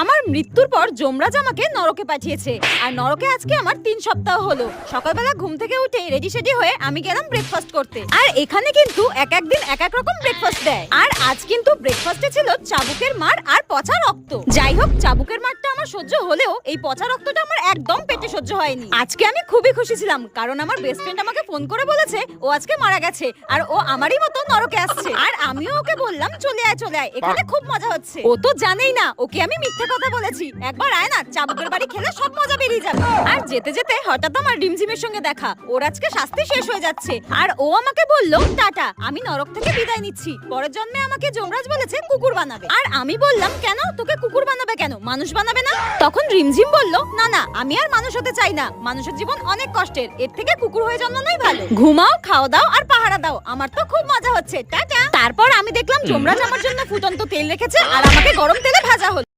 আমার মৃত্যুর পর যমরাজ আমাকে নরকে পাঠিয়েছে, আর নরকে আজকে আমার 3 সপ্তাহ হলো। সকালবেলা ঘুম থেকে উঠে রেডি সেডি হয়ে আমি গেলাম ব্রেকফাস্ট করতে। আর এখানে কিন্তু এক এক দিন এক এক রকম ব্রেকফাস্ট দেয়। আর আজ কিন্তু ব্রেকফাস্টে ছিল চাবুকের মার আর পচা রক্ত। যাই হোক, চাবুকের মারটা আমার সহ্য হলেও এই পচা রক্তটা আমার একদম পেটে সহ্য হয়নি। আজকে আমি খুবই খুশি ছিলাম, কারণ আমার বেস্ট ফ্রেন্ড আমাকে ফোন করে বলেছে ও আজকে মারা গেছে, আর ও আমারই মতো নরকে আসছে। আর আমিও ওকে বললাম চলে আয় চলে আয়, এখানে খুব মজা হচ্ছে। ও তো জানেই না ওকে আমি মিথ্যে কথা বলেছি। একবার আয় না, চাবুকের বাড়ি খেলে সব মজা বেরিয়ে যাবে। আর যেতে যেতে হঠাৎ আমার রিমঝিমের সঙ্গে দেখা। ওর আজকে শাস্তি শেষ হয়ে যাচ্ছে, আর ও আমাকে বলল টাটা, আমি নরক থেকে বিদায় নিচ্ছি। পরের জন্মে আমাকে যমরাজ বলেছে কুকুর বানাবে। আর আমি বললাম কেন, তোকে কুকুর বানাবে কেন, মানুষ বানাবে না? তখন রিমঝিম বলল না না, আমি আর মানুষ হতে চাই না। মানুষের জীবন অনেক কষ্টের, এর থেকে কুকুর হয়ে জন্মানোই ভালো। ঘুমাও, খাও দাও আর পাহারা দাও, আমার তো খুব মজা হচ্ছে, টাটা। তারপর আমি দেখলাম যমরাজ আমার জন্য ফুটন্ত তেল রেখেছে আর আমাকে গরম তেলে ভাজা হলো।